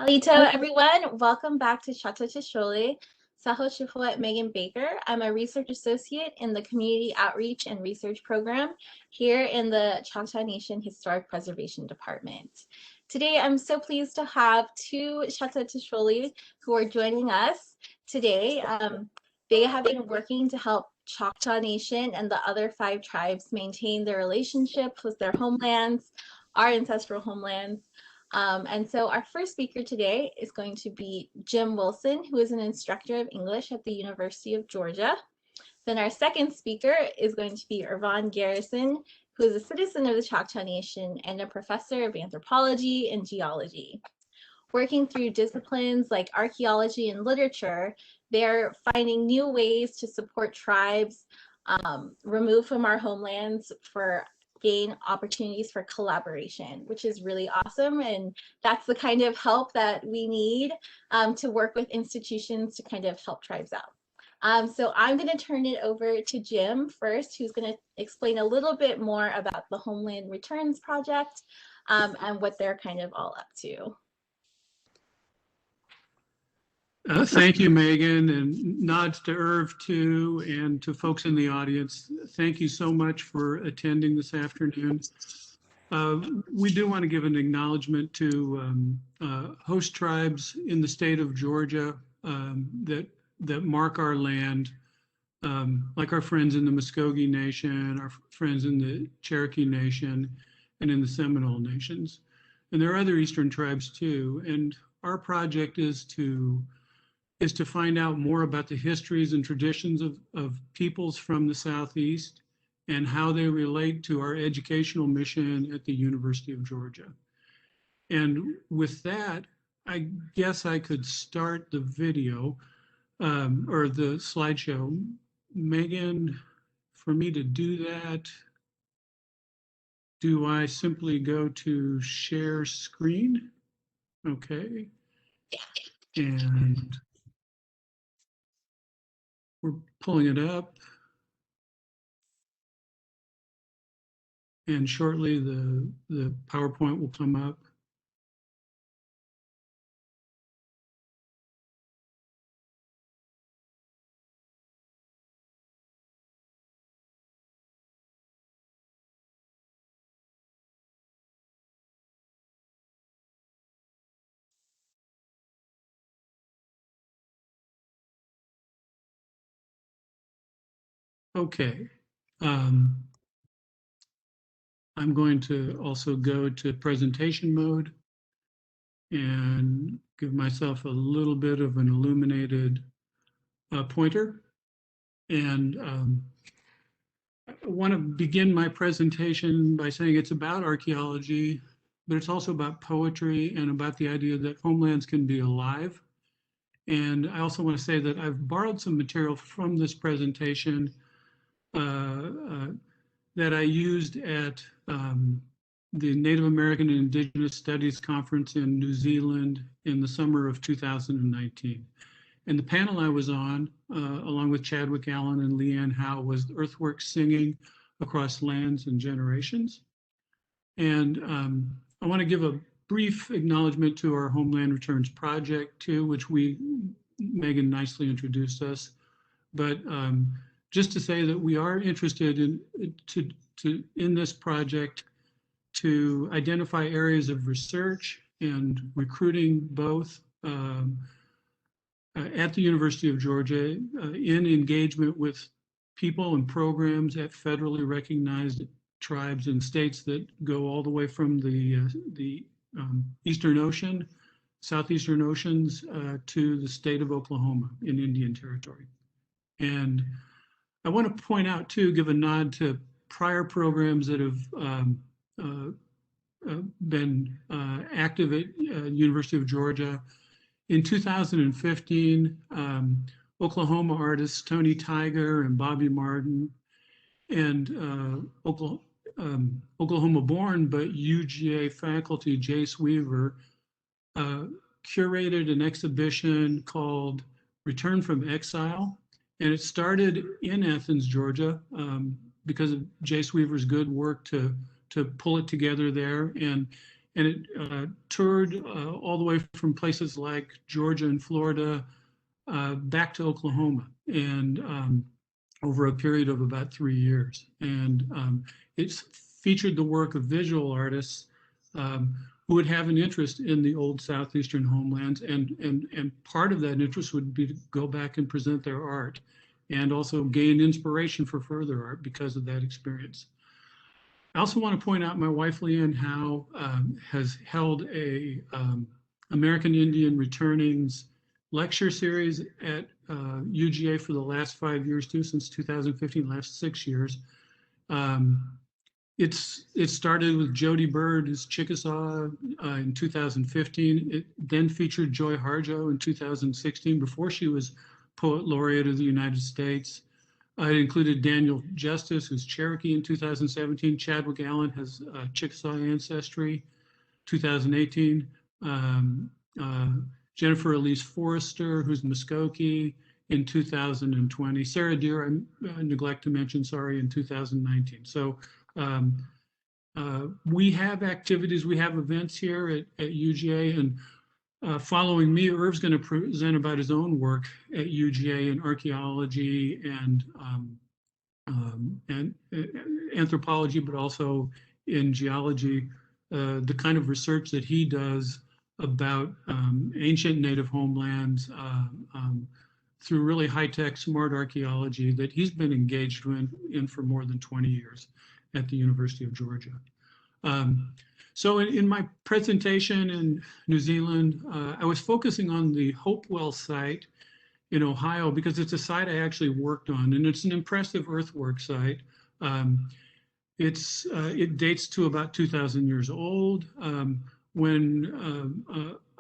Halito, everyone. Welcome back to Choctaw Tishole. Saho Shifuet Megan Baker. I'm a research associate in the Community Outreach and Research Program here in the Choctaw Nation Historic Preservation Department. Today, I'm so pleased to have two Choctaw Tishole who are joining us today. They have been working to help Choctaw Nation and the other 5 tribes maintain their relationship with their homelands, our ancestral homelands. And so our first speaker today is going to be Jim Wilson, who is an instructor of English at the University of Georgia. Then our second speaker is going to be Ervan Garrison, who is a citizen of the Choctaw Nation and a professor of anthropology and geology. Working through disciplines like archaeology and literature, they're finding new ways to support tribes removed from our homelands for gain opportunities for collaboration, which is really awesome. And that's the kind of help that we need to work with institutions to kind of help tribes out. So I'm going to turn it over to Jim first, who's going to explain a little bit more about the Homeland Returns Project and what they're kind of all up to. Thank you, Megan, and nods to Irv too, and to folks in the audience. Thank you so much for attending this afternoon. We do want to give an acknowledgement to host tribes in the state of Georgia that mark our land, like our friends in the Muskogee Nation, our friends in the Cherokee Nation, and in the Seminole Nations. And there are other Eastern tribes too. And our project is to find out more about the histories and traditions of peoples from the Southeast and how they relate to our educational mission at the University of Georgia. And with that, I guess I could start the video or the slideshow. Megan, for me to do that, do I simply go to share screen? Okay. And we're pulling it up. And shortly the PowerPoint will come up. Okay. I'm going to also go to presentation mode and give myself a little bit of an illuminated pointer. And I want to begin my presentation by saying it's about archaeology, but it's also about poetry and about the idea that homelands can be alive. And I also want to say that I've borrowed some material from this presentation that I used at the Native American and Indigenous Studies Conference in New Zealand in the summer of 2019. And the panel I was on, along with Chadwick Allen and Leanne Howe, was Earthworks Singing Across Lands and Generations. And I want to give a brief acknowledgement to our Homeland Returns Project too, which Megan nicely introduced us. But just to say that we are interested in this project to identify areas of research and recruiting both at the University of Georgia in engagement with people and programs at federally recognized tribes and states that go all the way from the Eastern Ocean, Southeastern Oceans to the state of Oklahoma in Indian Territory. And I want to point out too, give a nod to prior programs that have been active at University of Georgia. In 2015, Oklahoma artists Tony Tiger and Bobby Martin and Oklahoma-born but UGA faculty Jace Weaver curated an exhibition called Return from Exile. And it started in Athens, Georgia, because of Jace Weaver's good work to pull it together there. And and it toured all the way from places like Georgia and Florida back to Oklahoma, and over a period of about 3 years. And it's featured the work of visual artists who would have an interest in the old southeastern homelands, and part of that interest would be to go back and present their art, and also gain inspiration for further art because of that experience. I also want to point out my wife Leanne Howe has held a American Indian Returnings lecture series at UGA for the last 5 years too, since 2015, last 6 years. It started with Jody Bird as Chickasaw in 2015. It then featured Joy Harjo in 2016, before she was Poet Laureate of the United States. It included Daniel Justice, who's Cherokee, in 2017. Chadwick Allen has Chickasaw ancestry, 2018. Jennifer Elise Forrester, who's Muskogee, in 2020. Sarah Deer, I neglect to mention, sorry, in 2019. So we have activities, we have events here at UGA, and following me, Irv's going to present about his own work at UGA in archaeology and anthropology, but also in geology, the kind of research that he does about ancient native homelands through really high-tech, smart archaeology that he's been engaged in for more than 20 years at the University of Georgia. So in my presentation in New Zealand, I was focusing on the Hopewell site in Ohio because it's a site I actually worked on, and it's an impressive earthwork site. It dates to about 2,000 years old. When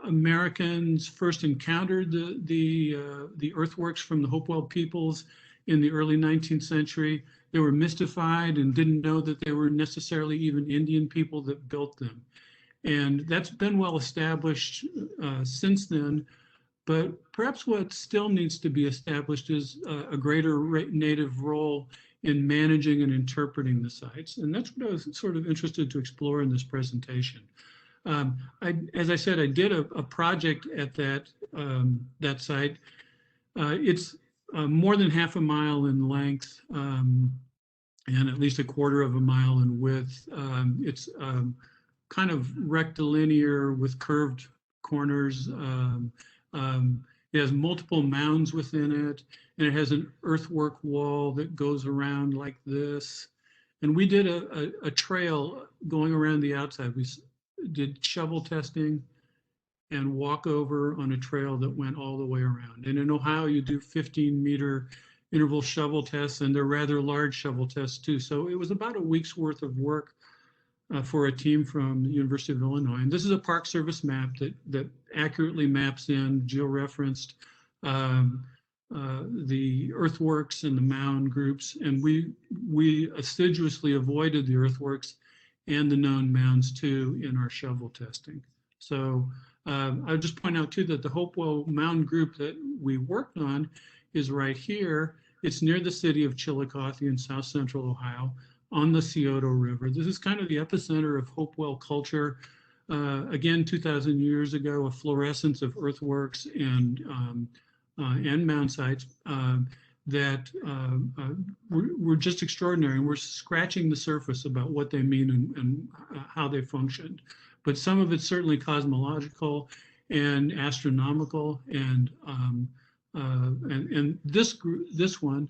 Americans first encountered the earthworks from the Hopewell peoples in the early 19th century, they were mystified and didn't know that they were necessarily even Indian people that built them. And that's been well established since then. But perhaps what still needs to be established is a greater native role in managing and interpreting the sites. And that's what I was sort of interested to explore in this presentation. As I said, I did a project at that site. It's more than half a mile in length and at least a quarter of a mile in width. It's kind of rectilinear with curved corners. It has multiple mounds within it, and it has an earthwork wall that goes around like this. And we did a trail going around the outside. We did shovel testing and walk over on a trail that went all the way around. And in Ohio, you do 15-meter interval shovel tests, and they're rather large shovel tests too. So it was about a week's worth of work for a team from the University of Illinois. And this is a Park Service map that accurately maps in, georeferenced the earthworks and the mound groups. And we assiduously avoided the earthworks and the known mounds too in our shovel testing. So I'll just point out too that the Hopewell mound group that we worked on is right here. It's near the city of Chillicothe in south central Ohio on the Scioto River. This is kind of the epicenter of Hopewell culture. Again, 2,000 years ago, a fluorescence of earthworks and mound sites that were just extraordinary. And we're scratching the surface about what they mean and how they functioned. But some of it's certainly cosmological and astronomical, and this one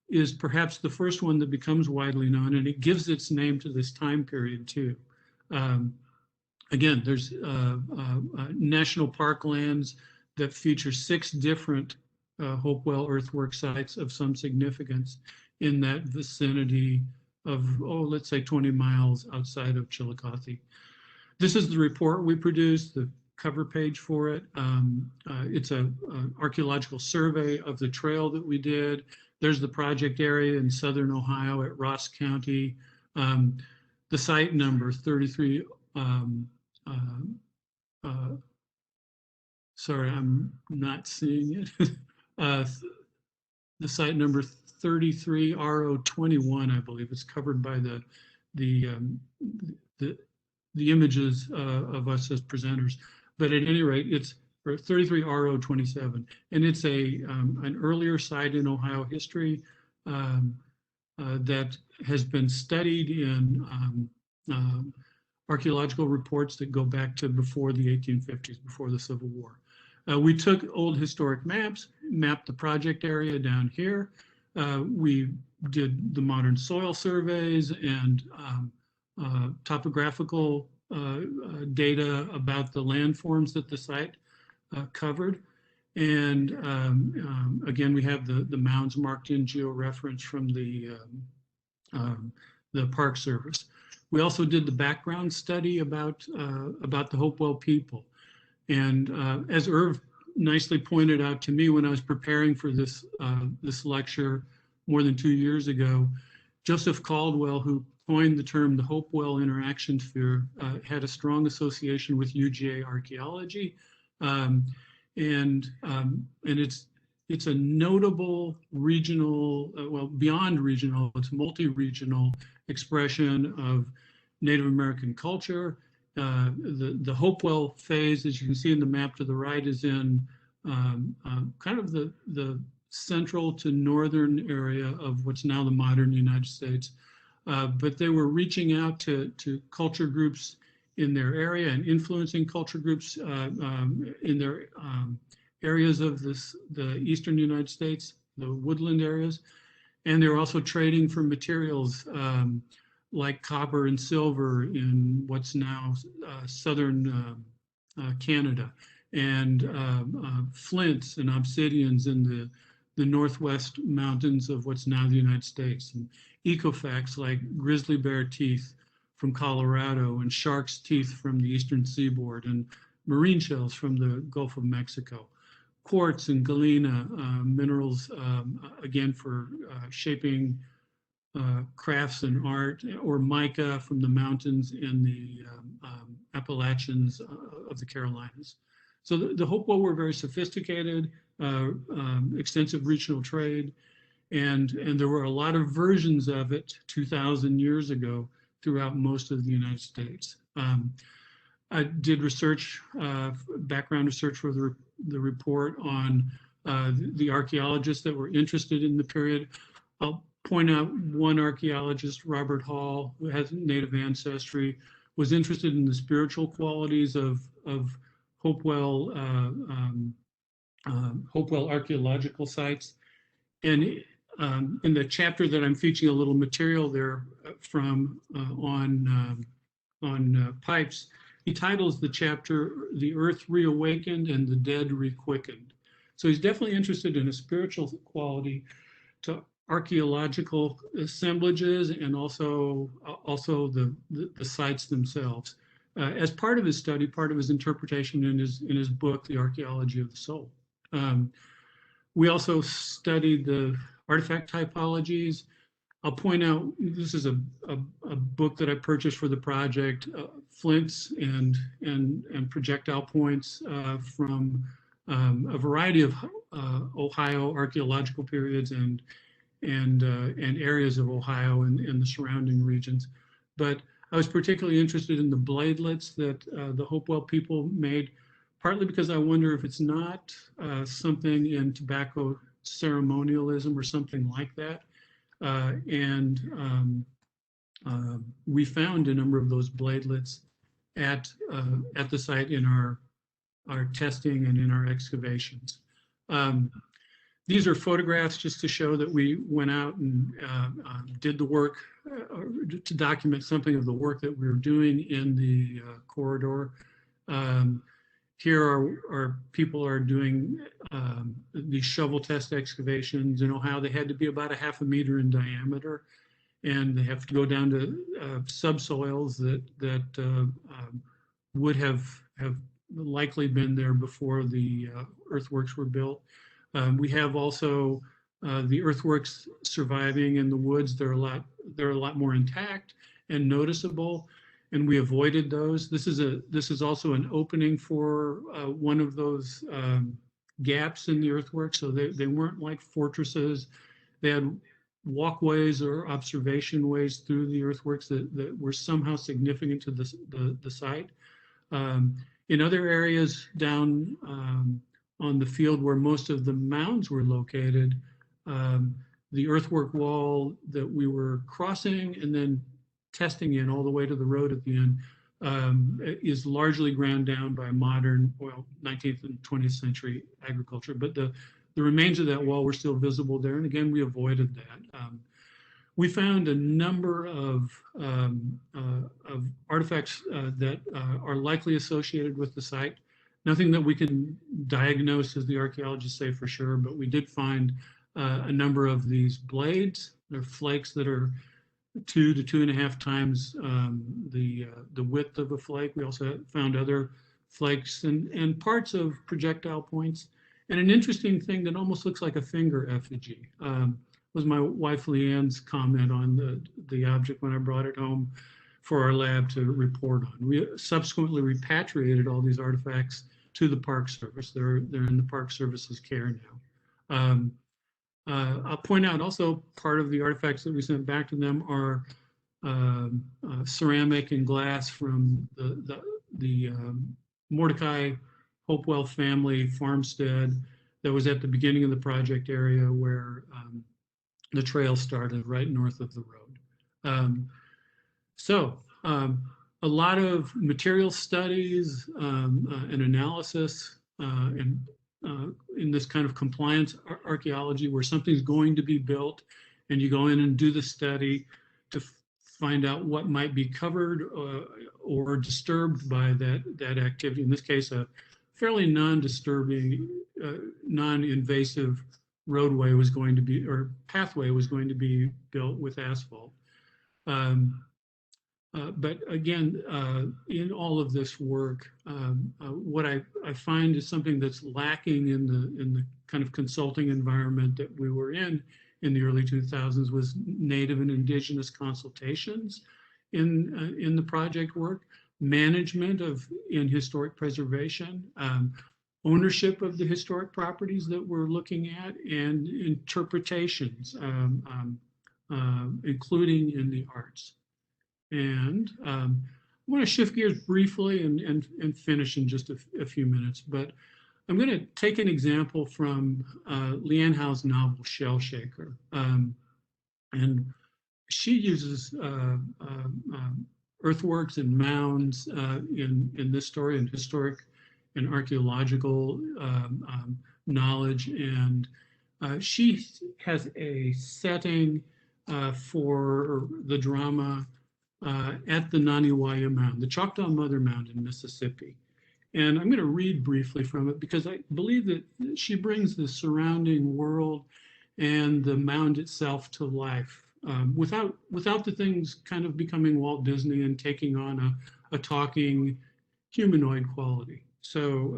is perhaps the first one that becomes widely known, and it gives its name to this time period too. Again, there's national park lands that feature 6 different Hopewell earthwork sites of some significance in that vicinity of, let's say 20 miles outside of Chillicothe. This is the report we produced, the cover page for it. It's an archaeological survey of the trail that we did. There's the project area in southern Ohio at Ross County. The site number 33, sorry, I'm not seeing it. The site number 33 RO21, I believe, is covered by the the images of us as presenters. But at any rate, it's 33RO27, and it's an earlier site in Ohio history that has been studied in archaeological reports that go back to before the 1850s, before the Civil War. We took old historic maps, mapped the project area down here. We did the modern soil surveys and topographical data about the landforms that the site covered. And again, we have the mounds marked in georeference from the Park Service. We also did the background study about the Hopewell people. And as Irv nicely pointed out to me when I was preparing for this lecture more than 2 years ago, Joseph Caldwell, who coined the term the Hopewell interaction sphere, had a strong association with UGA archaeology. And it's a notable regional, well, beyond regional, it's multi-regional expression of Native American culture. The Hopewell phase, as you can see in the map to the right, is in kind of the central to northern area of what's now the modern United States. But they were reaching out to culture groups in their area and influencing culture groups in their areas of the eastern United States, the woodland areas. And they were also trading for materials like copper and silver in what's now southern Canada, and flints and obsidians in the northwest mountains of what's now the United States, and ecofacts like grizzly bear teeth from Colorado and shark's teeth from the eastern seaboard and marine shells from the Gulf of Mexico. Quartz and galena, minerals, again, for shaping crafts and art, or mica from the mountains in the Appalachians of the Carolinas. So the Hopewell were very sophisticated, extensive regional trade, and there were a lot of versions of it 2,000 years ago throughout most of the United States. I did research, background research for the report on the archaeologists that were interested in the period. I'll point out one archaeologist, Robert Hall, who has Native ancestry, was interested in the spiritual qualities of Hopewell, Hopewell archaeological sites. And in the chapter that I'm featuring a little material there from on pipes, he titles the chapter, "The Earth Reawakened and the Dead Requickened." So he's definitely interested in a spiritual quality to archaeological assemblages and also the sites themselves. As part of his study, part of his interpretation in his book, The Archaeology of the Soul. We also studied the artifact typologies. I'll point out, this is a book that I purchased for the project, flints and projectile points from a variety of Ohio archaeological periods and areas of Ohio and the surrounding regions. But I was particularly interested in the bladelets that the Hopewell people made, partly because I wonder if it's not something in tobacco ceremonialism or something like that. We found a number of those bladelets at the site in our testing and in our excavations. These are photographs just to show that we went out and did the work to document something of the work that we were doing in the corridor. Here are people are doing these shovel test excavations in Ohio. They had to be about 1/2 meter in diameter, and they have to go down to subsoils that would have likely been there before the earthworks were built. We have also the earthworks surviving in the woods. They're a lot more intact and noticeable, and we avoided those. This is also an opening for one of those gaps in the earthwork, so they weren't like fortresses. They had walkways or observation ways through the earthworks that were somehow significant to the site. In other areas down on the field where most of the mounds were located, the earthwork wall that we were crossing and then testing in all the way to the road at the end is largely ground down by modern, well, 19th and 20th century agriculture. But the remains of that wall were still visible there. And again, we avoided that. We found a number of artifacts that are likely associated with the site. Nothing that we can diagnose, as the archaeologists say for sure, but we did find a number of these blades. They're flakes that are 2 to 2.5 times the width of a flake. We also found other flakes and parts of projectile points. And an interesting thing that almost looks like a finger effigy was my wife Leanne's comment on the object when I brought it home for our lab to report on. We subsequently repatriated all these artifacts to the Park Service. They're in the Park Service's care now. I'll point out also part of the artifacts that we sent back to them are ceramic and glass from the Mordecai Hopewell family farmstead that was at the beginning of the project area where the trail started right north of the road. A lot of material studies and analysis in this kind of compliance archaeology where something's going to be built and you go in and do the study to find out what might be covered or disturbed by that activity. In this case, a fairly non-disturbing, non-invasive roadway was going to be, or pathway was going to be built with asphalt. But again, in all of this work, what I find is something that's lacking in the kind of consulting environment that we were in the early 2000s was Native and Indigenous consultations in the project work, management in historic preservation, ownership of the historic properties that we're looking at, and interpretations, including in the arts. And I want to shift gears briefly and finish in just a few minutes, but I'm going to take an example from Leanne Howe's novel, Shell Shaker. And she uses earthworks and mounds in this story, and historic and archaeological knowledge. And she has a setting for the drama at the Naniwaya Mound, the Choctaw Mother Mound in Mississippi. And I'm going to read briefly from it because I believe that she brings the surrounding world and the mound itself to life without the things kind of becoming Walt Disney and taking on a talking humanoid quality. So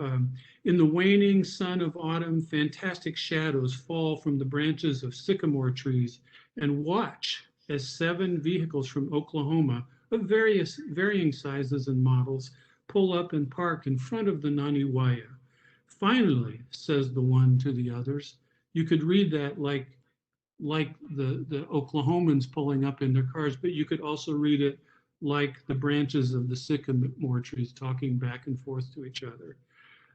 in the waning sun of autumn, fantastic shadows fall from the branches of sycamore trees and watch as 7 vehicles from Oklahoma of varying sizes and models pull up and park in front of the Naniwaya. Finally, says the one to the others, you could read that like the Oklahomans pulling up in their cars, but you could also read it like the branches of the sycamore trees talking back and forth to each other.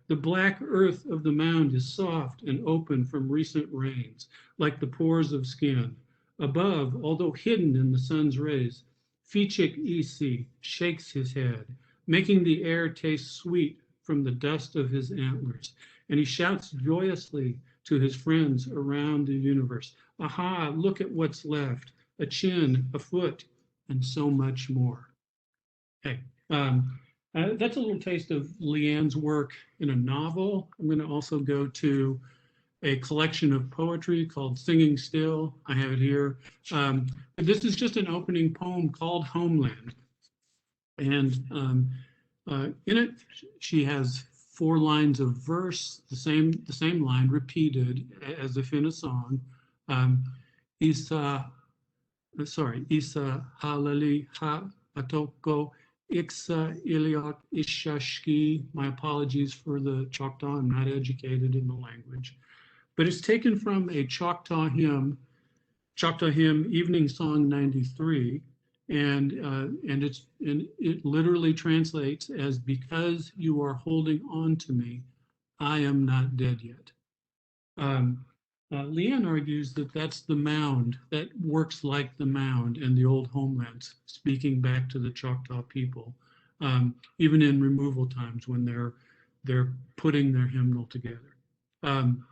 The black earth of the mound is soft and open from recent rains, like the pores of skin. Above, although hidden in the sun's rays, Fichik Isi shakes his head, making the air taste sweet from the dust of his antlers, and he shouts joyously to his friends around the universe, aha, look at what's left, a chin, a foot, and so much more. Okay, that's a little taste of Leanne's work in a novel. I'm going to also go to a collection of poetry called Singing Still. I have it here. This is just an opening poem called Homeland. And in it, she has 4 lines of verse, the same line repeated as if in a song. Isa halali ha atoko iksa iliok ishashki. My apologies for the Choctaw. I'm not educated in the language. But it's taken from a Choctaw hymn Choctaw hymn Evening Song 93, and it literally translates as, "Because you are holding on to me, I am not dead yet." Leanne argues that that's the mound, that works like the mound in the old homelands, speaking back to the Choctaw people, even in removal times when they're putting their hymnal together. I'm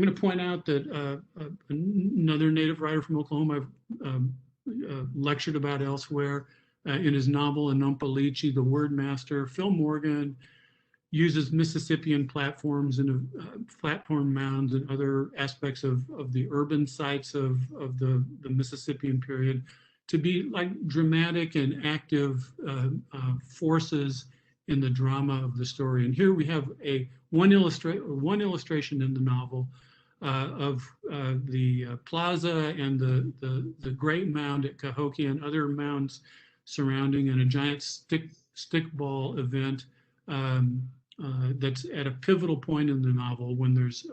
going to point out that another native writer from Oklahoma I've lectured about elsewhere in his novel Anumpalichi, The Word Master, Phil Morgan, uses Mississippian platforms and platform mounds and other aspects of the urban sites of the Mississippian period to be like dramatic and active forces in the drama of the story. And here we have one illustration in the novel of the plaza and the great mound at Cahokia and other mounds surrounding, and a giant stickball event that's at a pivotal point in the novel when there's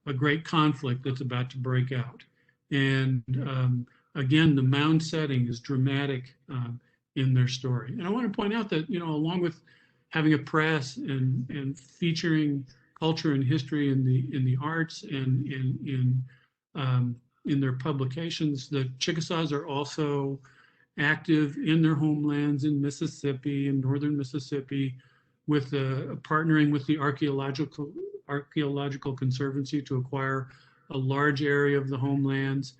a great conflict that's about to break out. And again, the mound setting is dramatic in their story. And I want to point out that, along with having a press and featuring culture and history in the arts and in their publications, the Chickasaws are also active in their homelands in Mississippi, in northern Mississippi, with partnering with the Archaeological Conservancy to acquire a large area of the homelands.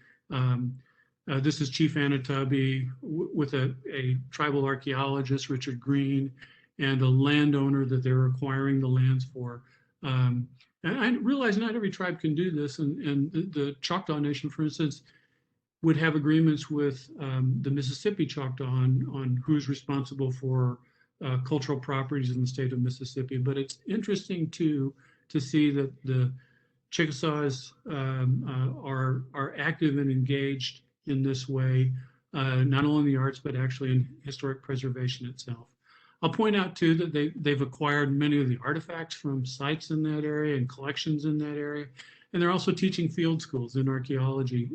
This is Chief Anatobi with a tribal archaeologist, Richard Green, and a landowner that they're acquiring the lands for. And I realize not every tribe can do this, and the Choctaw Nation, for instance, would have agreements with the Mississippi Choctaw on who's responsible for cultural properties in the state of Mississippi. But it's interesting to see that the Chickasaws are active and engaged in this way, not only in the arts, but actually in historic preservation itself. I'll point out too that they've acquired many of the artifacts from sites in that area and collections in that area. And they're also teaching field schools in archaeology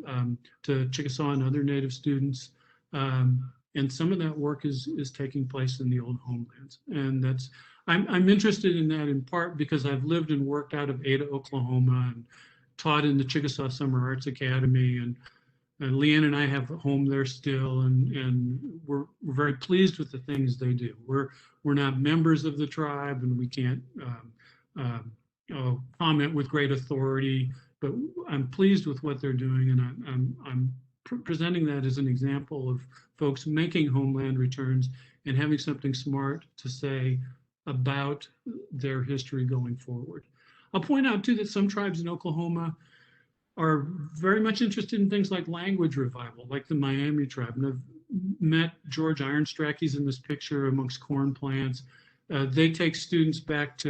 to Chickasaw and other Native students. And some of that work is taking place in the old homelands. And I'm interested in that in part because I've lived and worked out of Ada, Oklahoma, and taught in the Chickasaw Summer Arts Academy. And Leanne and I have a home there still, and we're very pleased with the things they do. We're not members of the tribe, and we can't comment with great authority, but I'm pleased with what they're doing, and I'm presenting that as an example of folks making homeland returns and having something smart to say about their history going forward. I'll point out too that some tribes in Oklahoma are very much interested in things like language revival, like the Miami tribe. And I've met George Ironstrack, he's in this picture amongst corn plants. They take students back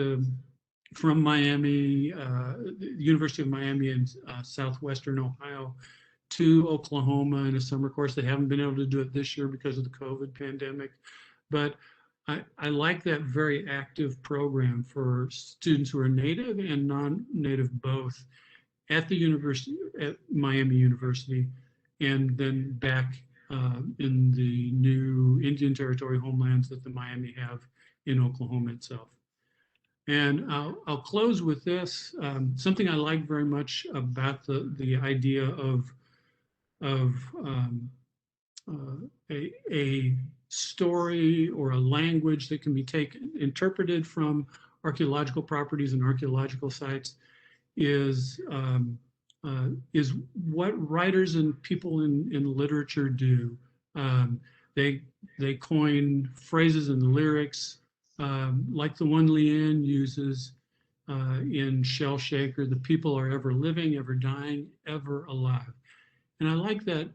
from Miami, the University of Miami in southwestern Ohio, to Oklahoma in a summer course. They haven't been able to do it this year because of the COVID pandemic. But I like that very active program for students who are Native and non-Native both, at the university, at Miami University, and then back in the new Indian Territory homelands that the Miami have in Oklahoma itself. And I'll close with this. Something I like very much about the idea of a story or a language that can be interpreted from archaeological properties and archaeological sites is what writers and people in literature do. They coin phrases and lyrics like the one Leanne uses in Shell Shaker: "The people are ever living, ever dying, ever alive." And I like that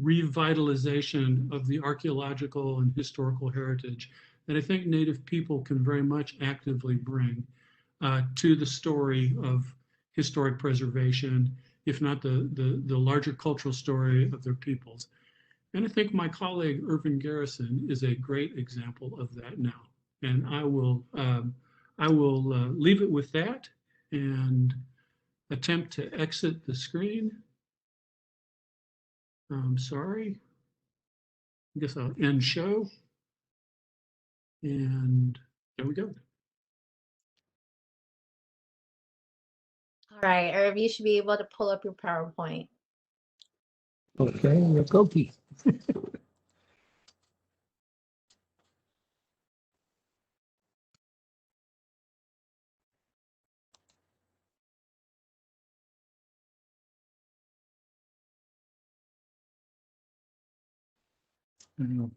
revitalization of the archaeological and historical heritage that I think Native people can very much actively bring to the story of historic preservation, if not the larger cultural story of their peoples. And I think my colleague Ervan Garrison is a great example of that now. And I will leave it with that and attempt to exit the screen. I'm sorry. I guess I'll end show. And there we go. All right, Irv, you should be able to pull up your PowerPoint. Okay, Cherokee.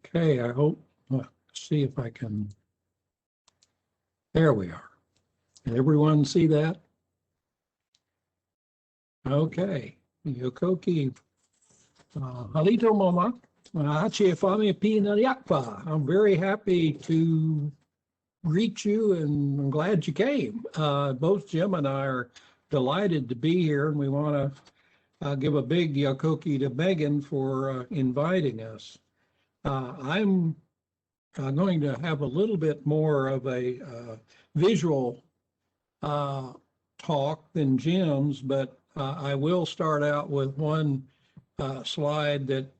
Okay, I hope, see if I can, there we are. Can everyone see that? Okay, Yokoki, Halito Mama, Achifami Pinayakpa. I'm very happy to greet you and I'm glad you came. Both Jim and I are delighted to be here and we want to give a big Yokoki to Megan for inviting us. I'm going to have a little bit more of a visual talk than Jim's, but I will start out with one slide that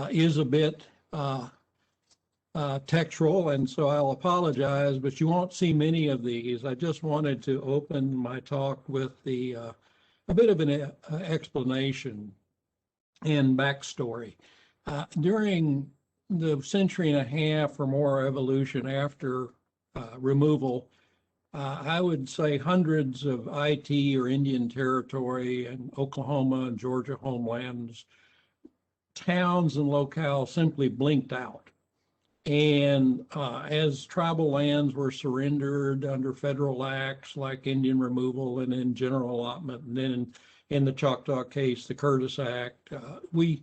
is a bit textual, and so I'll apologize, but you won't see many of these. I just wanted to open my talk with the a bit of an explanation and backstory. During the century and a half or more evolution after removal, I would say hundreds of IT or Indian Territory and Oklahoma and Georgia homelands, towns and locales simply blinked out. And as tribal lands were surrendered under federal acts like Indian removal and then general allotment, and then in the Choctaw case, the Curtis Act, we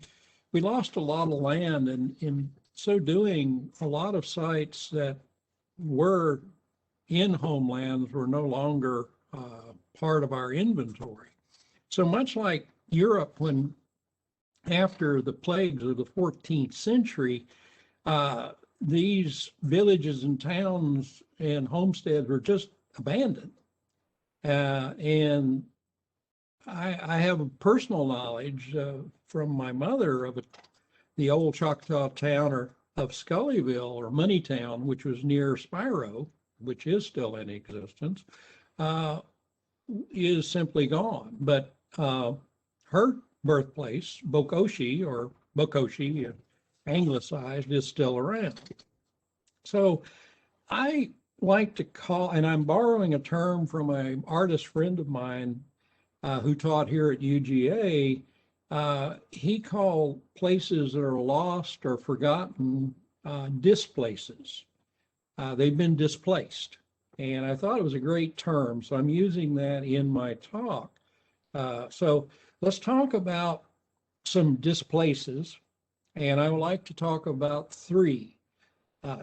lost a lot of land, and in so doing, a lot of sites that were in homelands were no longer part of our inventory. So much like Europe, when after the plagues of the 14th century, these villages and towns and homesteads were just abandoned. And I have a personal knowledge from my mother of the old Choctaw town of Scullyville or Moneytown, which was near Spiro, which is still in existence, is simply gone. But her birthplace, Bokoshi, or Bokoshi, anglicized, is still around. So I like to call, and I'm borrowing a term from an artist friend of mine who taught here at UGA. He called places that are lost or forgotten displaces. They've been displaced. And I thought it was a great term, so I'm using that in my talk. So let's talk about some displaces, and I would like to talk about three.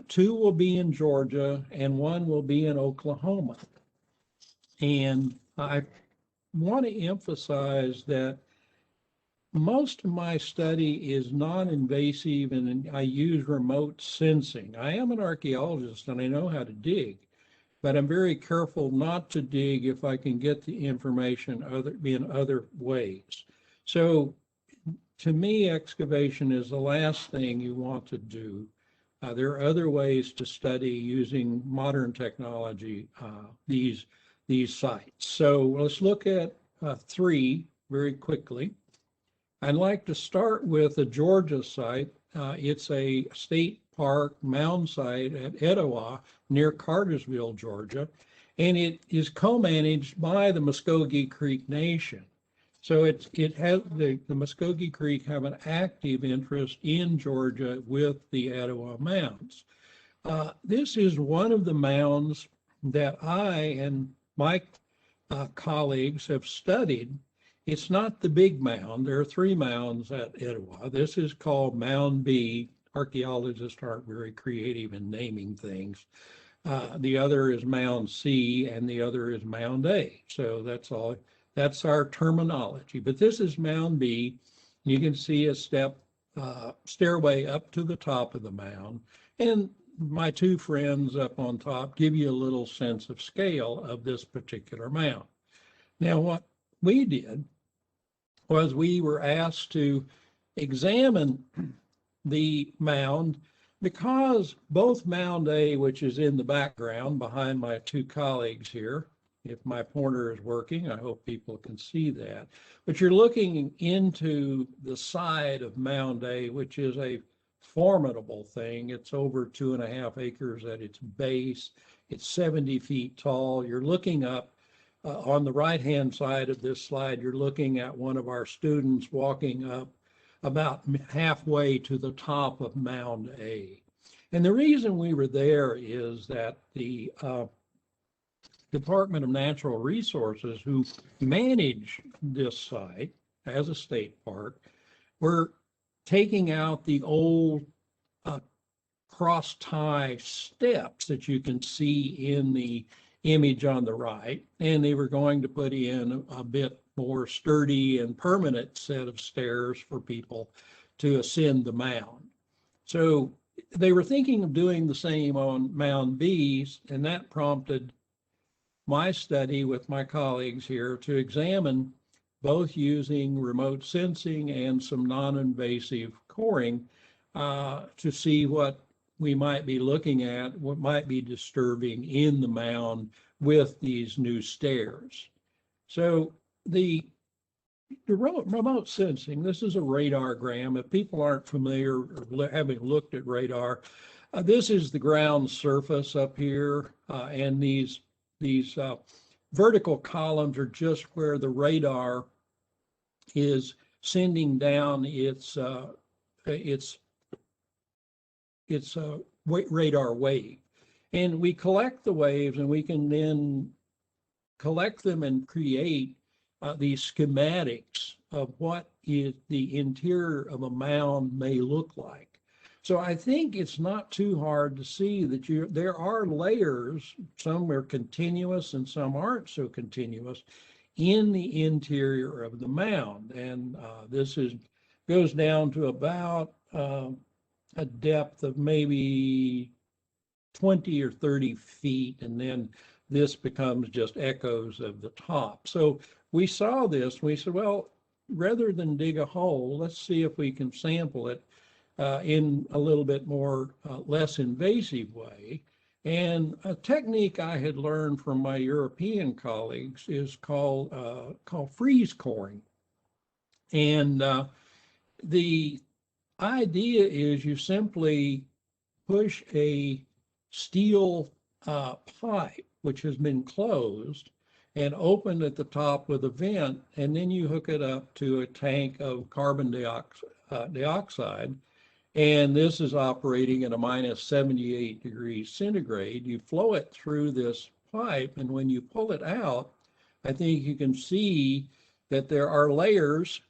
Two will be in Georgia and one will be in Oklahoma. And I want to emphasize that most of my study is non-invasive and I use remote sensing. I am an archaeologist and I know how to dig, but I'm very careful not to dig if I can get the information in other ways. So to me, excavation is the last thing you want to do. There are other ways to study using modern technology, these sites. So let's look at three very quickly. I'd like to start with a Georgia site. It's a state park mound site at Etowah near Cartersville, Georgia, and it is co-managed by the Muskogee Creek Nation. So it has the Muskogee Creek have an active interest in Georgia with the Etowah Mounds. This is one of the mounds that I and my colleagues have studied. It's not the big mound. There are three mounds at Etowah. This is called Mound B. Archaeologists aren't very creative in naming things. The other is Mound C, and the other is Mound A. So that's all. That's our terminology. But this is Mound B. You can see a stairway up to the top of the mound. And my two friends up on top give you a little sense of scale of this particular mound. Now, we did was we were asked to examine the mound because both Mound A, which is in the background behind my two colleagues here, if my pointer is working, I hope people can see that. But you're looking into the side of Mound A, which is a formidable thing. It's over 2.5 acres at its base. It's 70 feet tall. You're looking up on the right-hand side of this slide, you're looking at one of our students walking up about halfway to the top of Mound A. And the reason we were there is that the Department of Natural Resources, who manage this site as a state park, were taking out the old cross-tie steps that you can see in the image on the right, and they were going to put in a bit more sturdy and permanent set of stairs for people to ascend the mound. So they were thinking of doing the same on Mound B, and that prompted my study with my colleagues here to examine, both using remote sensing and some non-invasive coring, to see what we might be looking at, what might be disturbing in the mound with these new stairs. So the remote sensing, this is a radargram. If people aren't familiar or having looked at radar, this is the ground surface up here, and these vertical columns are just where the radar is sending down its radar wave. And we collect the waves, and we can then collect them and create these schematics of what the interior of a mound may look like. So I think it's not too hard to see that there are layers, some are continuous and some aren't so continuous, in the interior of the mound. And this goes down to about a depth of maybe 20 or 30 feet, and then this becomes just echoes of the top. So we saw this, we said, well, rather than dig a hole, let's see if we can sample it in a little bit more less invasive way. And a technique I had learned from my European colleagues is called freeze coring. And the idea is you simply push a steel pipe, which has been closed and opened at the top with a vent, and then you hook it up to a tank of carbon dioxide, and this is operating at a minus 78 degrees centigrade. You flow it through this pipe, and when you pull it out, I think you can see that there are layers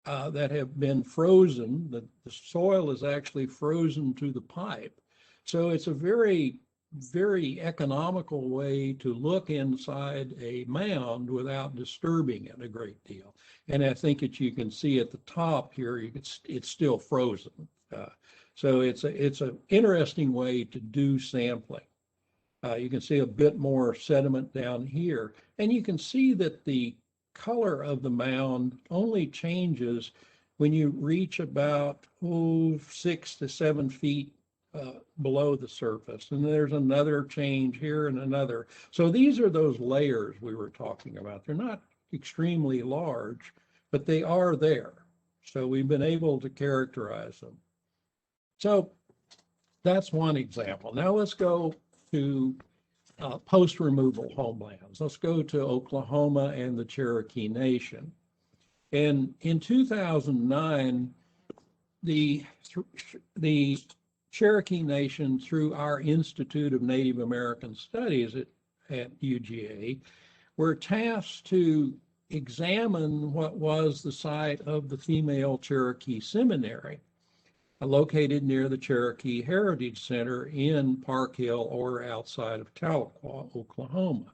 that have been frozen. The soil is actually frozen to the pipe. So it's a very, very economical way to look inside a mound without disturbing it a great deal. And I think that you can see at the top here, it's still frozen. So it's an interesting way to do sampling. You can see a bit more sediment down here, and you can see that the color of the mound only changes when you reach about 6 to 7 feet below the surface. And there's another change here and another. So these are those layers we were talking about. They're not extremely large, but they are there. So we've been able to characterize them. So that's one example. Now let's go to post-removal homelands. Let's go to Oklahoma and the Cherokee Nation. And in 2009, the Cherokee Nation, through our Institute of Native American Studies at UGA, were tasked to examine what was the site of the female Cherokee Seminary, located near the Cherokee Heritage Center in Park Hill or outside of Tahlequah, Oklahoma.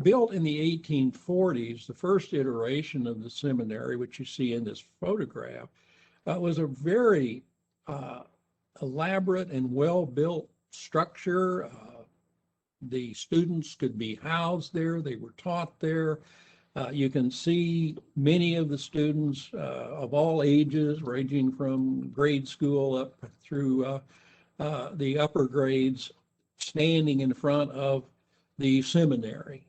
Built in the 1840s, the first iteration of the seminary, which you see in this photograph, was a very elaborate and well-built structure. the students could be housed there. They were taught there. You can see many of the students of all ages, ranging from grade school up through the upper grades, standing in front of the seminary.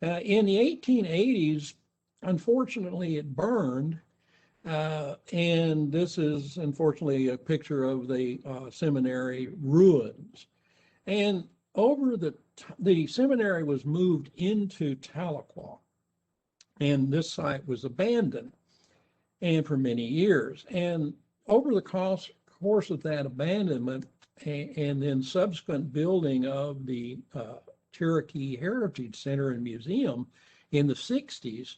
In the 1880s, unfortunately, it burned. And this is unfortunately a picture of the seminary ruins. And over the seminary was moved into Tahlequah, and this site was abandoned and for many years. And over the course of that abandonment and then subsequent building of the Cherokee Heritage Center and Museum in the 60s,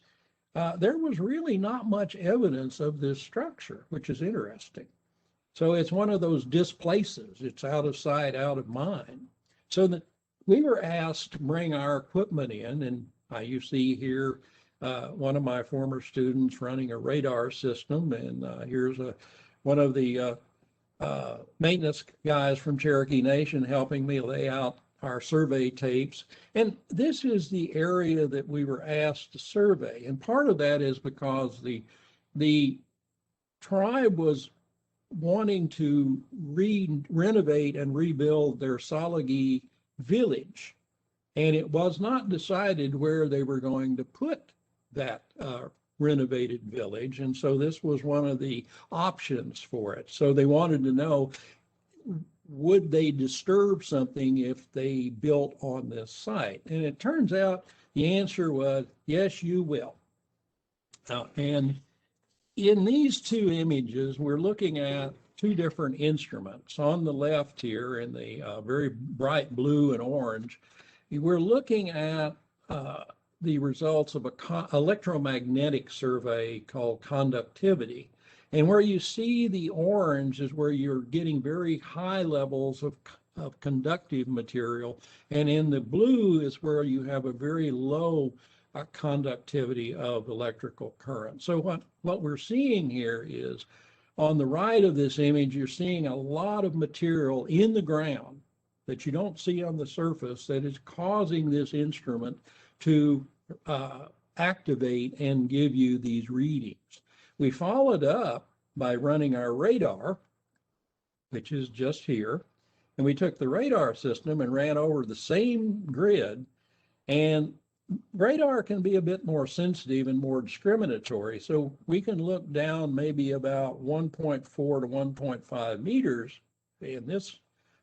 there was really not much evidence of this structure, which is interesting. So it's one of those displaces. It's out of sight, out of mind. So that we were asked to bring our equipment in, and you see here one of my former students running a radar system, and here's one of the maintenance guys from Cherokee Nation helping me lay out our survey tapes. And this is the area that we were asked to survey. And part of that is because the tribe was wanting to renovate and rebuild their Salagi village. And it was not decided where they were going to put that renovated village. And so this was one of the options for it. So they wanted to know, would they disturb something if they built on this site? And it turns out the answer was, yes, you will. And in these two images, we're looking at two different instruments. On the left here in the very bright blue and orange, we're looking at the results of an electromagnetic survey called conductivity. And where you see the orange is where you're getting very high levels of conductive material. And in the blue is where you have a very low conductivity of electrical current. So what we're seeing here is on the right of this image, you're seeing a lot of material in the ground that you don't see on the surface that is causing this instrument to activate and give you these readings. We followed up by running our radar, which is just here, and we took the radar system and ran over the same grid. And radar can be a bit more sensitive and more discriminatory, so we can look down maybe about 1.4 to 1.5 meters in this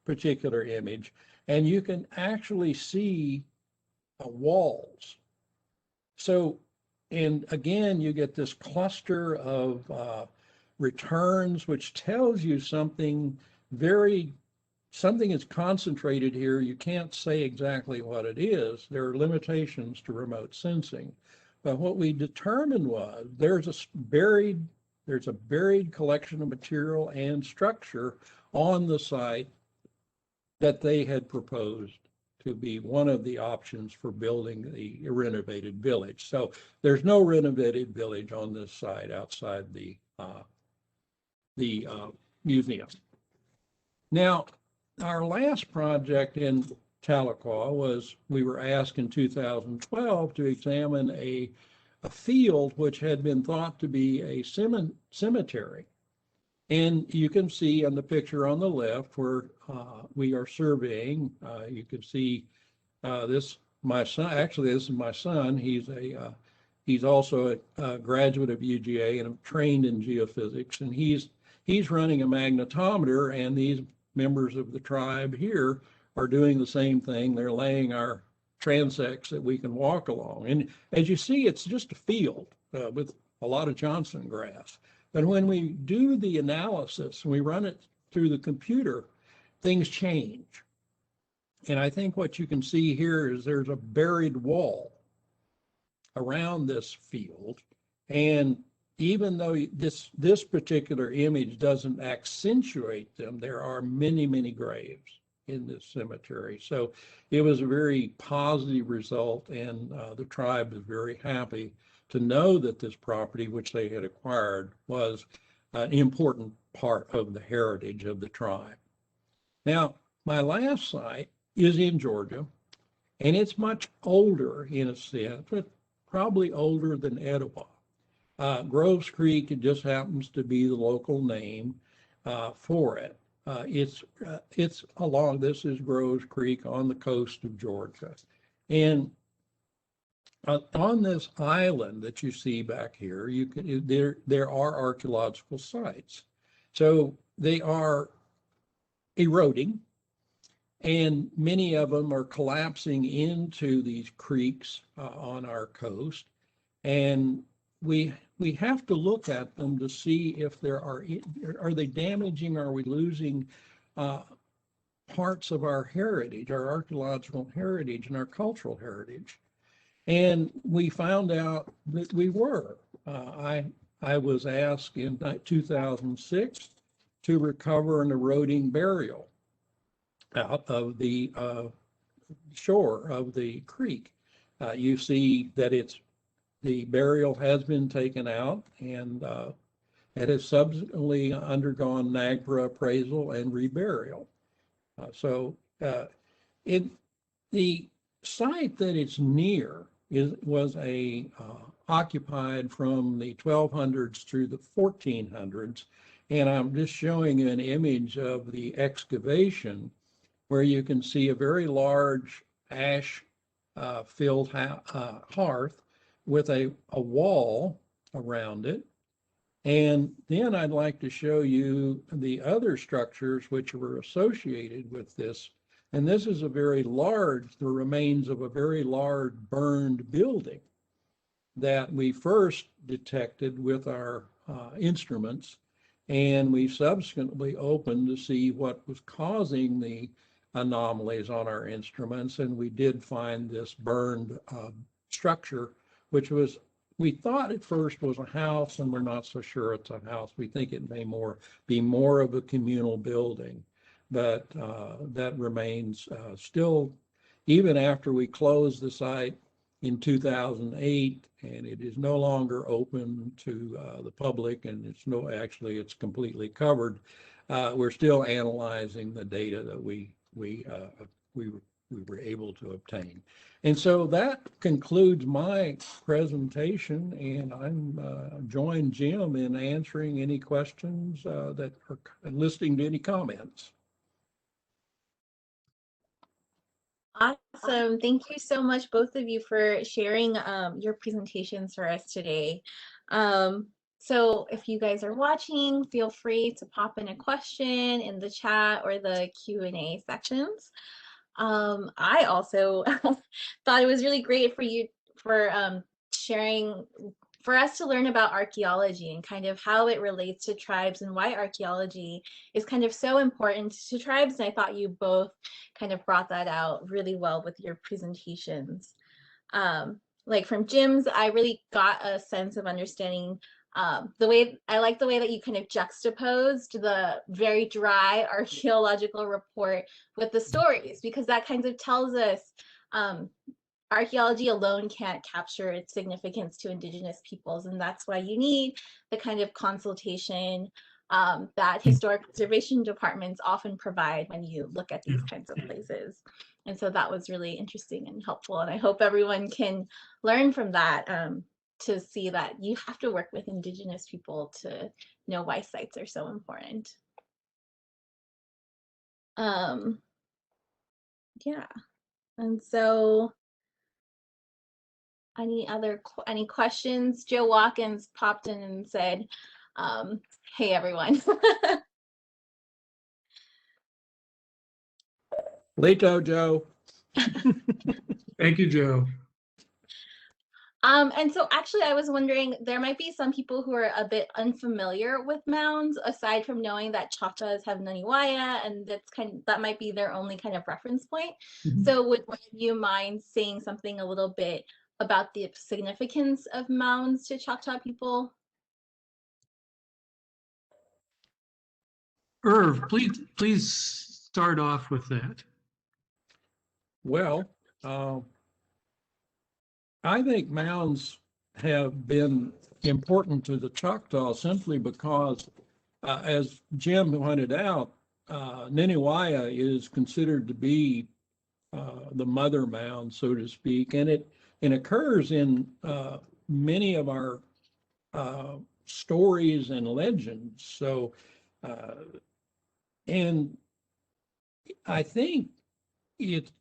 particular image, and you can actually see walls. So, and again, you get this cluster of returns, which tells you something is concentrated here. You can't say exactly what it is. There are limitations to remote sensing. But what we determined was there's a buried collection of material and structure on the site that they had proposed to be one of the options for building the renovated village. So there's no renovated village on this site outside the museum. Now, our last project in Tahlequah was, we were asked in 2012 to examine a field which had been thought to be a cemetery. And you can see on the picture on the left where we are surveying, you can see this, my son, actually this is my son, he's also a graduate of UGA and trained in geophysics, and he's running a magnetometer, and these members of the tribe here are doing the same thing. They're laying our transects that we can walk along. And as you see, it's just a field with a lot of Johnson grass. But when we do the analysis and we run it through the computer, things change. And I think what you can see here is there's a buried wall around this field. And even though this particular image doesn't accentuate them, there are many, many graves in this cemetery. So it was a very positive result, and the tribe is very happy to know that this property, which they had acquired, was an important part of the heritage of the tribe. Now, my last site is in Georgia, And it's much older in a sense, but probably older than Etowah. Groves Creek, it just happens to be the local name for it. It's along, this is Groves Creek on the coast of Georgia. And on this island that you see back here, there are archaeological sites. So they are eroding, and many of them are collapsing into these creeks on our coast. And we have to look at them to see if there are they damaging, are we losing parts of our heritage, our archaeological heritage and our cultural heritage. And we found out that we were. I was asked in 2006 to recover an eroding burial out of the shore of the creek. You see that the burial has been taken out, and it has subsequently undergone NAGPRA appraisal and reburial. The site that it's near was occupied from the 1200s through the 1400s, and I'm just showing you an image of the excavation where you can see a very large ash filled hearth with a wall around it. And then I'd like to show you the other structures which were associated with this. And this is the remains of a very large burned building that we first detected with our instruments. And we subsequently opened to see what was causing the anomalies on our instruments. And we did find this burned structure, which we thought at first was a house, and we're not so sure it's a house. We think it may be more of a communal building, but that remains still, even after we closed the site in 2008, and it is no longer open to the public, and it's completely covered. We're still analyzing the data that we were able to obtain. And so that concludes my presentation, and I'm join Jim in answering any questions that are listening to any comments. Awesome. Thank you so much, both of you, for sharing your presentations for us today. So if you guys are watching, feel free to pop in a question in the chat or the Q&A sections. I also thought it was really great for sharing, for us to learn about archaeology and kind of how it relates to tribes and why archaeology is kind of so important to tribes. And I thought you both kind of brought that out really well with your presentations. Like from Jim's, I really got a sense of understanding I like the way that you kind of juxtaposed the very dry archaeological report with the stories, because that kind of tells us archaeology alone can't capture its significance to Indigenous peoples, and that's why you need the kind of consultation that historic preservation departments often provide when you look at these kinds of places. And so that was really interesting and helpful, and I hope everyone can learn from that. To see that you have to work with Indigenous people to know why sites are so important. Yeah, and so any questions? Joe Watkins popped in and said, hey everyone. Leto, Joe. Thank you, Joe. And so actually I was wondering, there might be some people who are a bit unfamiliar with mounds, aside from knowing that Choctaws have Naniwaya, and that might be their only kind of reference point. Mm-hmm. So would one of you mind saying something a little bit about the significance of mounds to Choctaw people? Irv, please start off with that. Well, I think mounds have been important to the Choctaw simply because, as Jim pointed out, Naniwaya is considered to be the mother mound, so to speak, and it occurs in many of our stories and legends. So, and I think it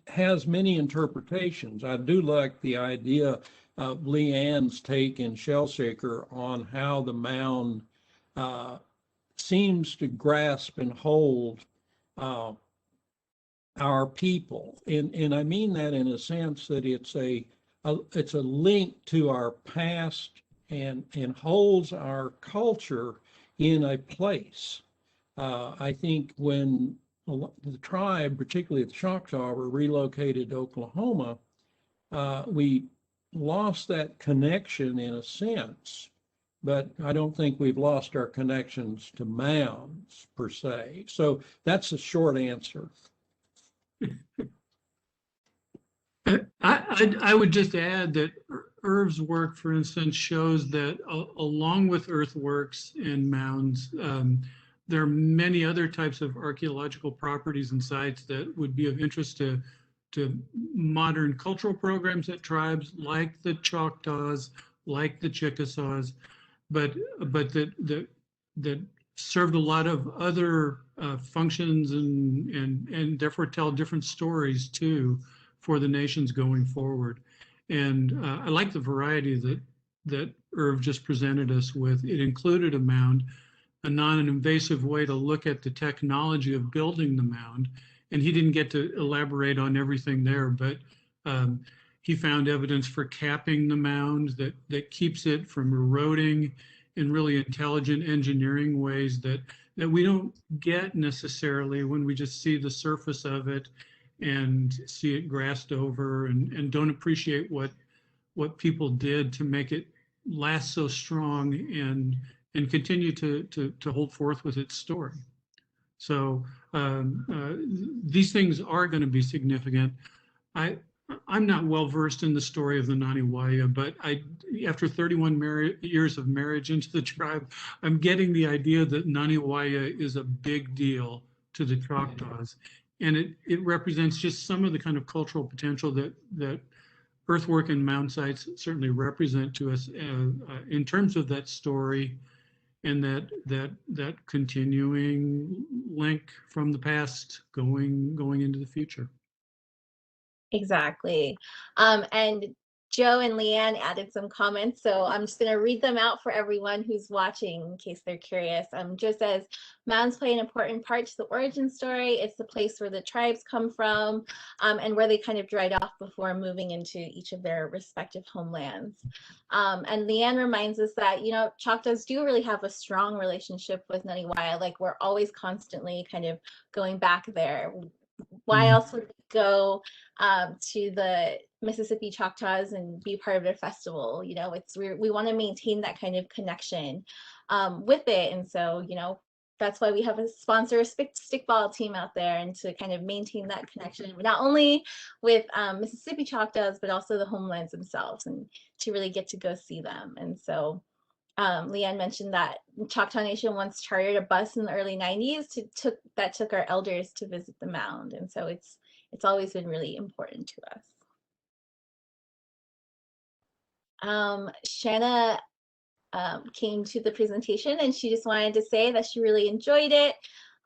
has many interpretations. I do like the idea of Leanne's take in Shellshaker on how the mound seems to grasp and hold our people, and I mean that in a sense that it's a link to our past and holds our culture in a place. I think when the tribe, particularly the Choctaw, were relocated to Oklahoma, we lost that connection in a sense, but I don't think we've lost our connections to mounds per se. So that's a short answer. I would just add that Irv's work, for instance, shows that along with earthworks and mounds, there are many other types of archaeological properties and sites that would be of interest to modern cultural programs at tribes like the Choctaws, like the Chickasaws, but that served a lot of other functions and therefore tell different stories too for the nations going forward. And I like the variety that Irv just presented us with. It included a mound, a non-invasive way to look at the technology of building the mound. And he didn't get to elaborate on everything there, but he found evidence for capping the mound that keeps it from eroding in really intelligent engineering ways that we don't get necessarily when we just see the surface of it and see it grassed over and don't appreciate what people did to make it last so strong and continue to hold forth with its story. So these things are going to be significant. I'm not well versed in the story of the Naniwaya, but after 31 years of marriage into the tribe, I'm getting the idea that Naniwaya is a big deal to the Choctaws. And it represents just some of the kind of cultural potential that earthwork and mound sites certainly represent to us in terms of that story and that continuing link from the past going into the future. Exactly. And Joe and Leanne added some comments, so I'm just going to read them out for everyone who's watching in case they're curious. Joe says, mounds play an important part to the origin story. It's the place where the tribes come from and where they kind of dried off before moving into each of their respective homelands. And Leanne reminds us that, you know, Choctaws do really have a strong relationship with Naniwaya. Like, we're always constantly kind of going back there. Why else would we go to the Mississippi Choctaws and be part of their festival? You know, we want to maintain that kind of connection with it. And so, you know, that's why we have a sponsor stickball team out there and to kind of maintain that connection, not only with Mississippi Choctaws, but also the homelands themselves and to really get to go see them. And so Leanne mentioned that Choctaw Nation once chartered a bus in the early 90s that took our elders to visit the mound. And so it's always been really important to us. Shanna came to the presentation and she just wanted to say that she really enjoyed it.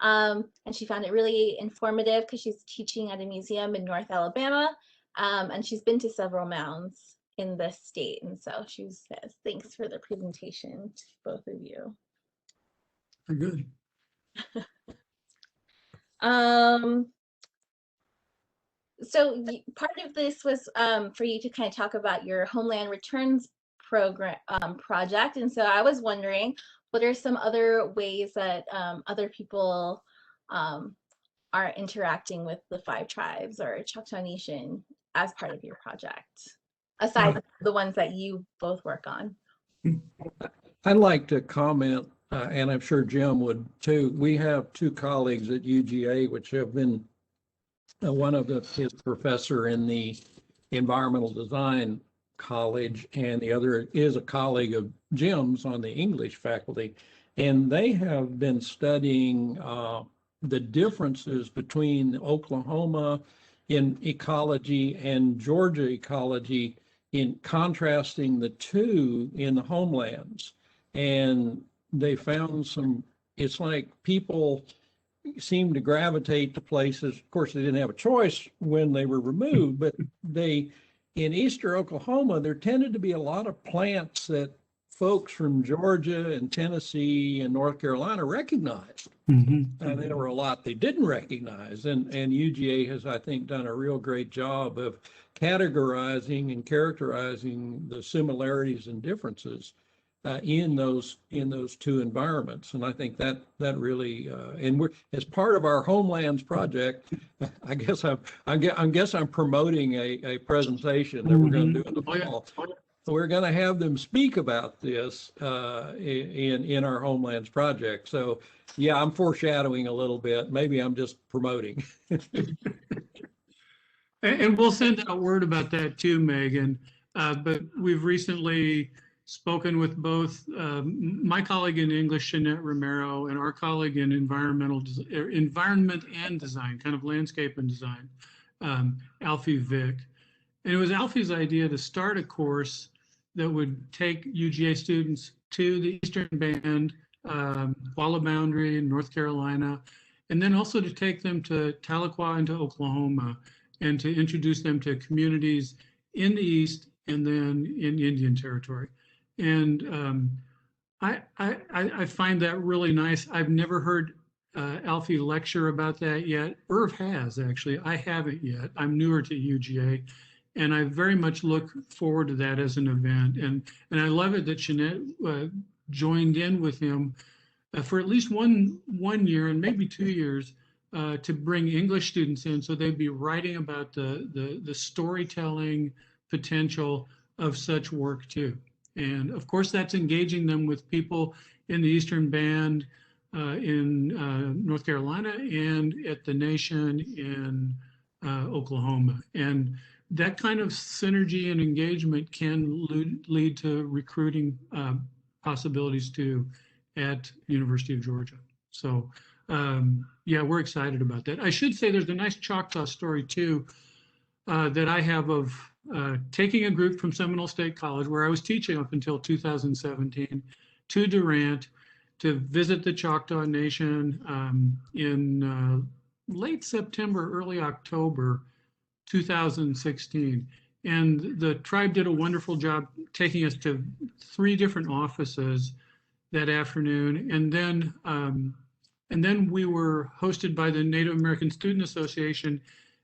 And she found it really informative because she's teaching at a museum in North Alabama. And she's been to several mounds in the state. And so she says, thanks for the presentation to both of you. Good. So part of this was for you to kind of talk about your Homeland Returns program project. And so I was wondering, what are some other ways that other people are interacting with the 5 tribes or Choctaw Nation as part of your project, aside from the ones that you both work on? I'd like to comment, and I'm sure Jim would too. We have 2 colleagues at UGA, which have been one of his professor in the environmental design college, and the other is a colleague of Jim's on the English faculty. And they have been studying the differences between Oklahoma in ecology and Georgia ecology in contrasting the two in the homelands. And they found it's like people seem to gravitate to places. Of course, they didn't have a choice when they were removed, but in Eastern Oklahoma, there tended to be a lot of plants that folks from Georgia and Tennessee and North Carolina recognized. And there were a lot they didn't recognize. And UGA has, I think, done a real great job of categorizing and characterizing the similarities and differences in those two environments. And I think that really and we're, as part of our Homelands project, I guess I'm promoting a presentation that we're going to do in the fall. We're going to have them speak about this in our Homelands project. So yeah, I'm foreshadowing a little bit. Maybe I'm just promoting. And we'll send out word about that too, Megan. But we've recently spoken with both my colleague in English, Jeanette Romero, and our colleague in environment and design, kind of landscape and design, Alfie Vick. And it was Alfie's idea to start a course that would take UGA students to the Eastern Band, Walla Boundary in North Carolina, and then also to take them to Tahlequah and to Oklahoma, and to introduce them to communities in the East and then in Indian Territory. And I find that really nice. I've never heard Alfie lecture about that yet. Irv has, actually. I haven't yet. I'm newer to UGA. And I very much look forward to that as an event. And I love it that Jeanette joined in with him for at least one year and maybe 2 years to bring English students in, so they'd be writing about the storytelling potential of such work too. And of course, that's engaging them with people in the Eastern Band in North Carolina and at the Nation in Oklahoma. And that kind of synergy and engagement can lead to recruiting possibilities too at University of Georgia. So yeah, we're excited about that. I should say there's a nice Choctaw story too that I have of taking a group from Seminole State College, where I was teaching up until 2017, to Durant to visit the Choctaw Nation in late September, early October 2016. And the tribe did a wonderful job taking us to 3 different offices that afternoon. And then we were hosted by the Native American Student Association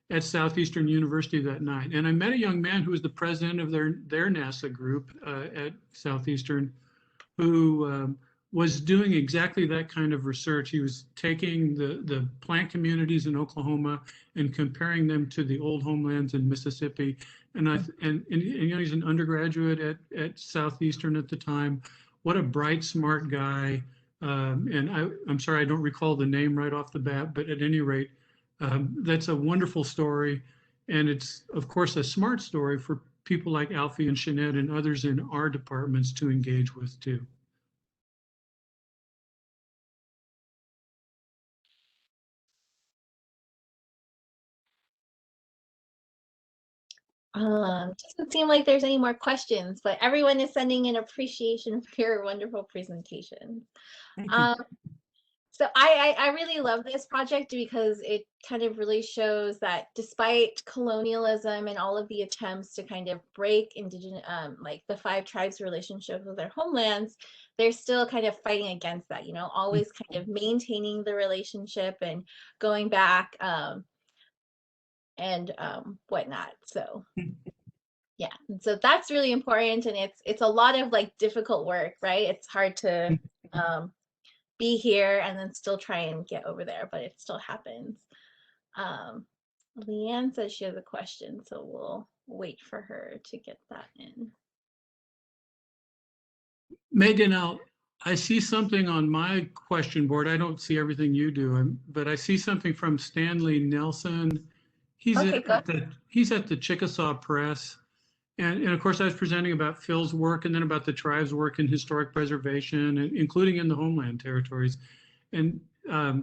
at Southeastern University that night. And I met a young man who was the president of their NASA group at Southeastern, who was doing exactly that kind of research. He was taking the plant communities in Oklahoma and comparing them to the old homelands in Mississippi. And you know, he's an undergraduate at Southeastern at the time. What a bright, smart guy. And I'm sorry, I don't recall the name right off the bat, but at any rate, that's a wonderful story. And it's, of course, a smart story for people like Alfie and Jeanette and others in our departments to engage with too. Doesn't seem like there's any more questions, but everyone is sending in appreciation for your wonderful presentation. So I really love this project because it kind of really shows that despite colonialism and all of the attempts to kind of break indigenous, like the 5 tribes' relationship with their homelands, they're still kind of fighting against that, you know, always kind of maintaining the relationship and going back and whatnot. So yeah, and so that's really important, and it's a lot of like difficult work, right? It's hard to be here and then still try and get over there, but it still happens. Leanne says she has a question, so we'll wait for her to get that in. Megan, I see something on my question board. I don't see everything you do, but I see something from Stanley Nelson. He's at the Chickasaw Press. And of course, I was presenting about Phil's work and then about the tribe's work in historic preservation, including in the homeland territories. And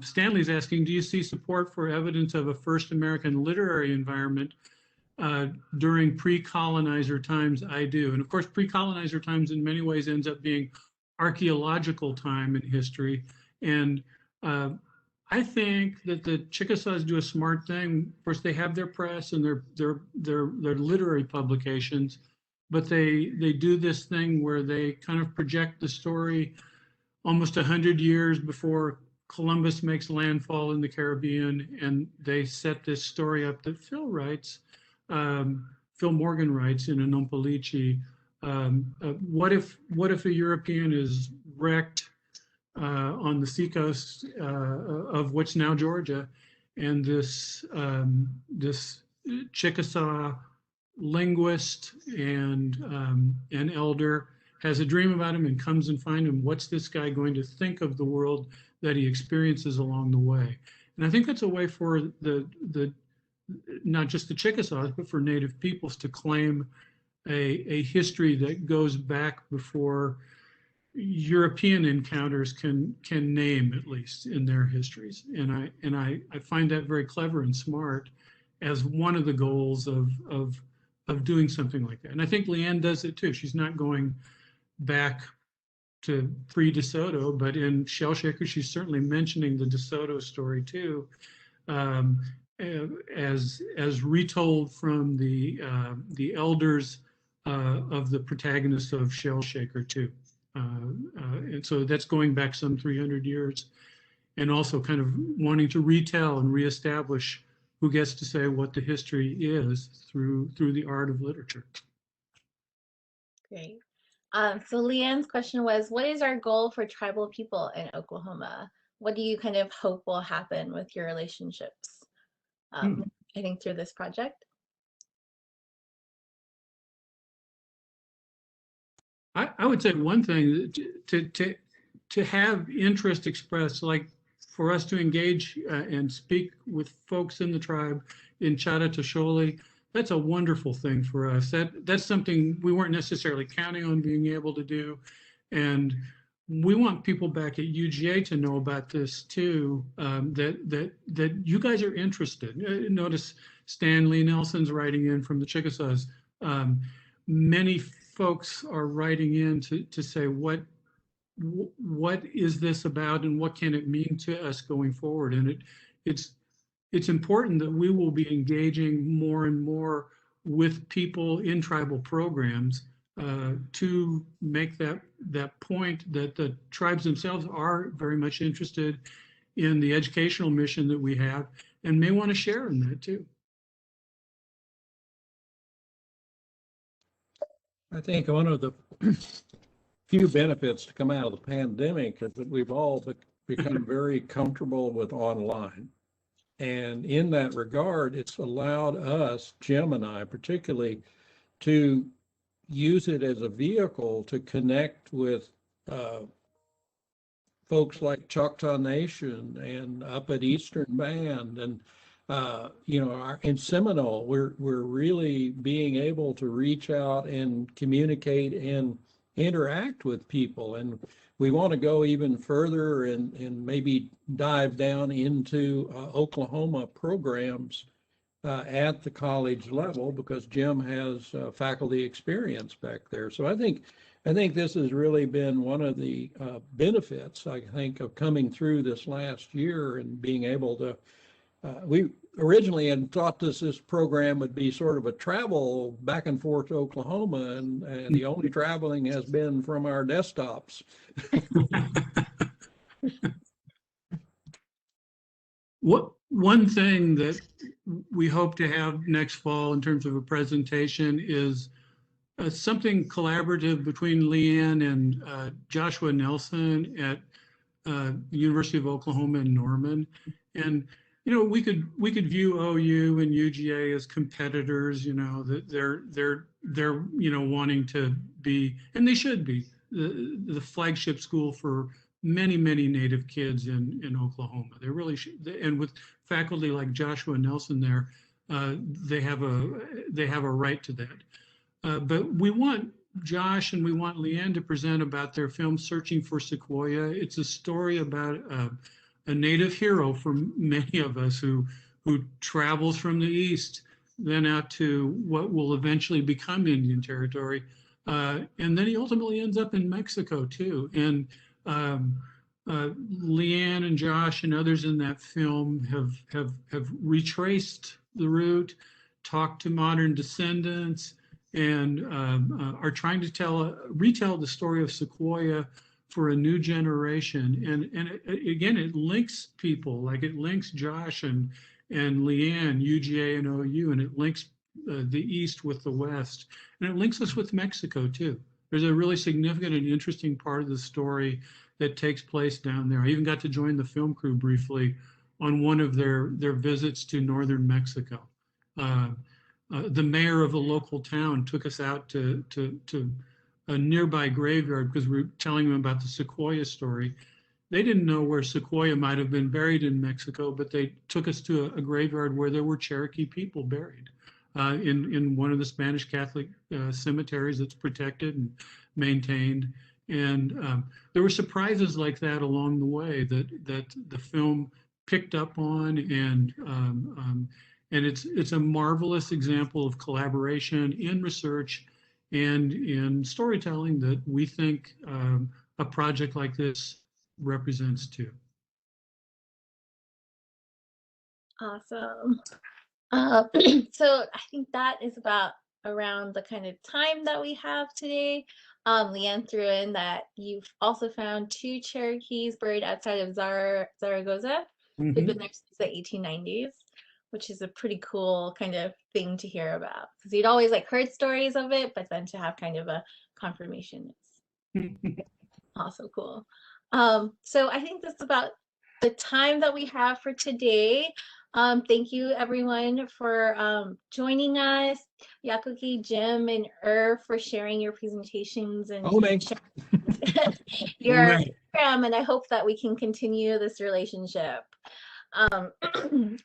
Stanley's asking, do you see support for evidence of a first American literary environment during pre-colonizer times? I do. And of course, pre-colonizer times in many ways ends up being archaeological time in history. And I think that the Chickasaws do a smart thing. Of course, they have their press and their literary publications, but they do this thing where they kind of project the story almost 100 years before Columbus makes landfall in the Caribbean, and they set this story up that Phil Morgan writes in Anompalichi. What if a European is wrecked on the seacoast of what's now Georgia, and this Chickasaw linguist and elder has a dream about him and comes and finds him? What's this guy going to think of the world that he experiences along the way? And I think that's a way for the not just the Chickasaws, but for Native peoples to claim a history that goes back before European encounters can name, at least in their histories. And I find that very clever and smart as one of the goals of doing something like that. And I think Leanne does it too. She's not going back to pre-DeSoto, but in Shell Shaker, she's certainly mentioning the DeSoto story too, as retold from the elders of the protagonists of Shell Shaker too. And so that's going back some 300 years, and also kind of wanting to retell and reestablish who gets to say what the history is through the art of literature. Great. So Leanne's question was, what is our goal for tribal people in Oklahoma? What do you kind of hope will happen with your relationships, I think, through this project? I would say one thing, to have interest expressed, like for us to engage and speak with folks in the tribe in Choctaw, that's a wonderful thing for us. That's something we weren't necessarily counting on being able to do. And we want people back at UGA to know about this too, that you guys are interested. Notice Stanley Nelson's writing in from the Chickasaws. Many folks are writing in to say, what is this about and what can it mean to us going forward? And it's important that we will be engaging more and more with people in tribal programs to make that point that the tribes themselves are very much interested in the educational mission that we have and may want to share in that too. I think one of the few benefits to come out of the pandemic is that we've all become very comfortable with online. And in that regard, it's allowed us, Jim and I particularly, to use it as a vehicle to connect with folks like Choctaw Nation and up at Eastern Band, and in Seminole, we're really being able to reach out and communicate and interact with people. And we want to go even further and maybe dive down into Oklahoma programs at the college level, because Jim has faculty experience back there. So I think this has really been one of the benefits, I think, of coming through this last year and being able to. We originally had thought this program would be sort of a travel back and forth to Oklahoma, and the only traveling has been from our desktops. One thing that we hope to have next fall in terms of a presentation is something collaborative between Leanne and Joshua Nelson at the University of Oklahoma in Norman. And we could view OU and UGA as competitors, that they're wanting to be, and they should be, the flagship school for many Native kids in Oklahoma. They really should, and with faculty like Joshua Nelson there, they have a right to that. But we want Josh and we want Leanne to present about their film Searching for Sequoia. It's a story about a native hero for many of us who travels from the east, then out to what will eventually become Indian Territory. And then he ultimately ends up in Mexico too. And Leanne and Josh and others in that film have retraced the route, talked to modern descendants, and are trying to retell the story of Sequoia for a new generation. And again, it links people, like it links Josh and Leanne, UGA and OU, and it links the East with the West, and it links us with Mexico too. There's a really significant and interesting part of the story that takes place down there. I even got to join the film crew briefly on one of their visits to northern Mexico. The mayor of a local town took us out to a nearby graveyard because we were telling them about the Sequoia story. They didn't know where Sequoia might have been buried in Mexico, but they took us to a graveyard where there were Cherokee people buried in one of the Spanish Catholic cemeteries that's protected and maintained. And there were surprises like that along the way that the film picked up on, and it's a marvelous example of collaboration in research and in storytelling that we think a project like this represents too. Awesome. So I think that is about around the kind of time that we have today. Leanne threw in that you've also found 2 Cherokees buried outside of Zaragoza, who've been there since the 1890s, which is a pretty cool kind of thing to hear about, because you'd always like heard stories of it, but then to have kind of a confirmation is also cool. So I think that's about the time that we have for today. Thank you everyone for joining us. Yakuki, Jim, and for sharing your presentations and your program, and I hope that we can continue this relationship.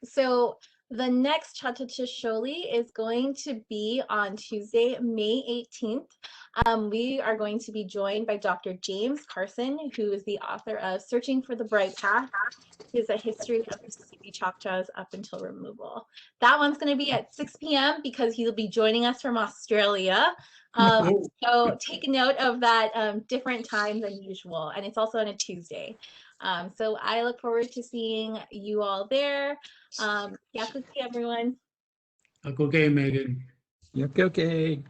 So the next Chatachisholi is going to be on Tuesday, May 18th. We are going to be joined by Dr. James Carson, who is the author of Searching for the Bright Path, is a history of Mississippi Choctaws up until removal. That one's going to be at 6 p.m. because he'll be joining us from Australia. So take note of that different time than usual. And it's also on a Tuesday. So I look forward to seeing you all there. Yakuki, everyone. Okay, Megan. Okay.